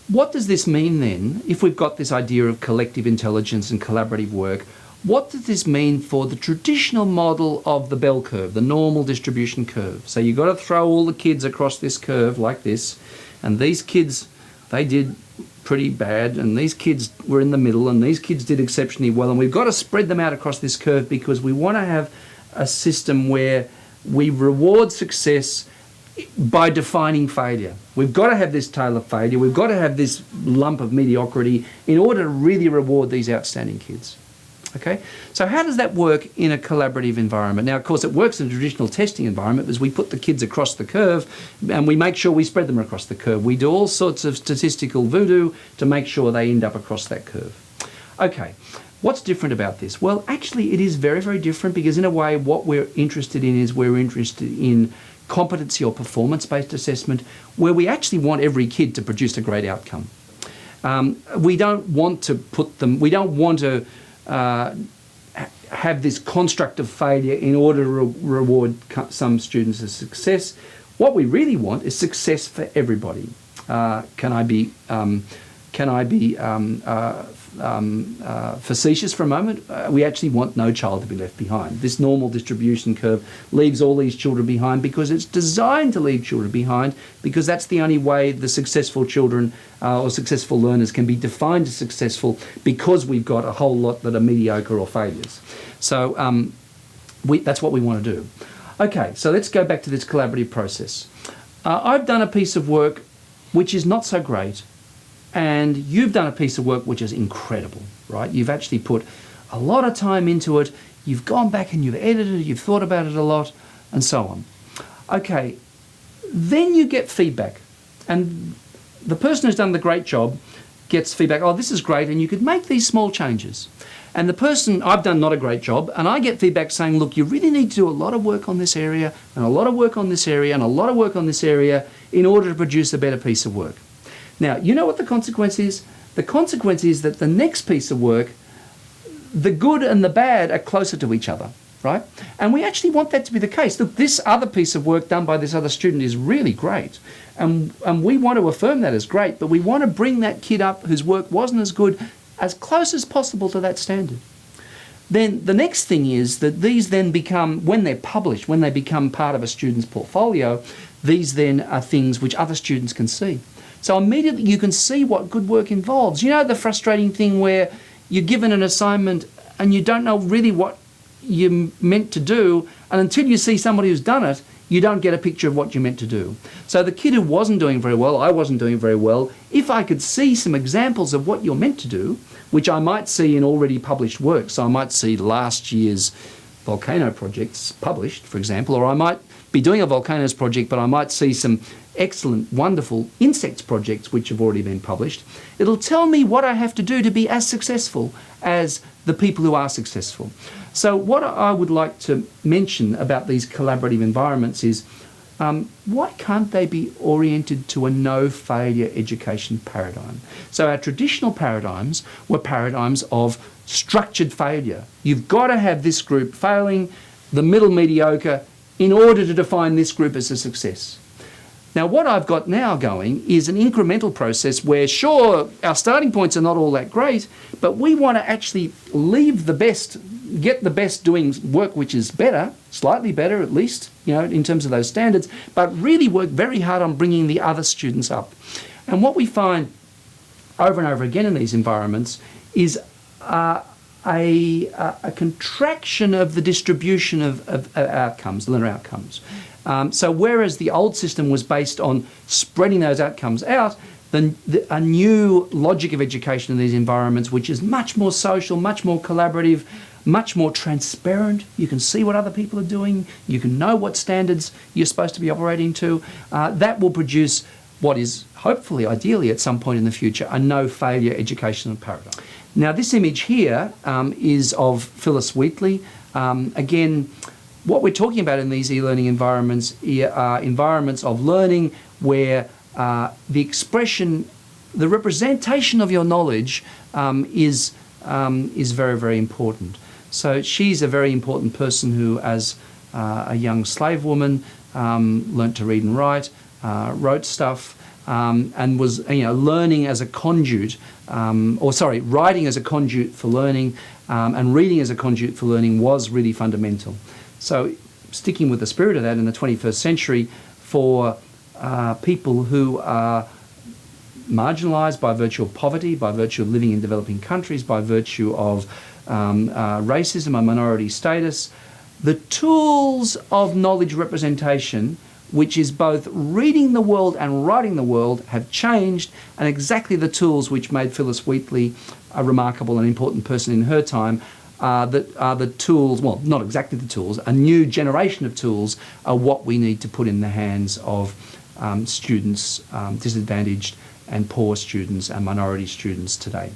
what does this mean then, if we've got this idea of collective intelligence and collaborative work? What does this mean for the traditional model of the bell curve, the normal distribution curve? So you've got to throw all the kids across this curve like this, and these kids, they did pretty bad, and these kids were in the middle, and these kids did exceptionally well, and we've got to spread them out across this curve because we want to have a system where we reward success by defining failure. We've got to have this tail of failure. We've got to have this lump of mediocrity in order to really reward these outstanding kids. Okay, so how does that work in a collaborative environment? Now, of course, it works in a traditional testing environment because we put the kids across the curve and we make sure we spread them across the curve. We do all sorts of statistical voodoo to make sure they end up across that curve. Okay, what's different about this? Well, actually, it is very, very different because in a way, what we're interested in is we're interested in competency or performance-based assessment where we actually want every kid to produce a great outcome. We don't want to put them, we don't want to have this construct of failure in order to reward some students as success. What we really want is success for everybody. Can I be facetious for a moment? We actually want no child to be left behind. This normal distribution curve leaves all these children behind because it's designed to leave children behind, because that's the only way the successful children or successful learners can be defined as successful, because we've got a whole lot that are mediocre or failures. So that's what we want to do. Okay, so let's go back to this collaborative process. I've done a piece of work which is not so great, and you've done a piece of work which is incredible, right? You've actually put a lot of time into it. You've gone back and you've edited it, you've thought about it a lot, and so on. Okay, then you get feedback. And the person who's done the great job gets feedback, oh, this is great, and you could make these small changes. And the person, I've done not a great job, and I get feedback saying, look, you really need to do a lot of work on this area, and a lot of work on this area, and a lot of work on this area in order to produce a better piece of work. Now, you know what the consequence is? The consequence is that the next piece of work, the good and the bad are closer to each other, right? And we actually want that to be the case. Look, this other piece of work done by this other student is really great. And we want to affirm that as great, but we want to bring that kid up whose work wasn't as good as close as possible to that standard. Then the next thing is that these then become, when they're published, when they become part of a student's portfolio, these then are things which other students can see. So immediately you can see what good work involves. You know the frustrating thing where you're given an assignment and you don't know really what you're meant to do, and until you see somebody who's done it, you don't get a picture of what you're meant to do. So the kid who wasn't doing very well, I wasn't doing very well, if I could see some examples of what you're meant to do, which I might see in already published work, so I might see last year's volcano projects published, for example, or I might be doing a volcanoes project, but I might see some excellent, wonderful insects projects which have already been published. It'll tell me what I have to do to be as successful as the people who are successful. So what I would like to mention about these collaborative environments is why can't they be oriented to a no-failure education paradigm? So our traditional paradigms were paradigms of structured failure. You've got to have this group failing, the middle mediocre, in order to define this group as a success. Now, what I've got now going is an incremental process where, sure, our starting points are not all that great, but we want to actually leave the best, get the best doing work which is better, slightly better at least, you know, in terms of those standards, but really work very hard on bringing the other students up. And what we find over and over again in these environments is a contraction of the distribution of outcomes, learner outcomes. So whereas the old system was based on spreading those outcomes out, a new logic of education in these environments, which is much more social, much more collaborative, much more transparent. You can see what other people are doing. You can know what standards you're supposed to be operating to. That will produce what is hopefully, ideally at some point in the future, a no-failure educational paradigm. Now this image here is of Phyllis Wheatley. Again, what we're talking about in these e-learning environments are environments of learning where the expression, the representation of your knowledge is very, very important. So she's a very important person who, as a young slave woman, learnt to read and write, wrote stuff, and was learning as a conduit, writing as a conduit for learning, and reading as a conduit for learning was really fundamental. So sticking with the spirit of that in the 21st century, for people who are marginalised by virtue of poverty, by virtue of living in developing countries, by virtue of racism and minority status, the tools of knowledge representation, which is both reading the world and writing the world, have changed, and exactly the tools which made Phyllis Wheatley a remarkable and important person in her time that are the tools, well, not exactly the tools, a new generation of tools are what we need to put in the hands of students, disadvantaged and poor students and minority students today.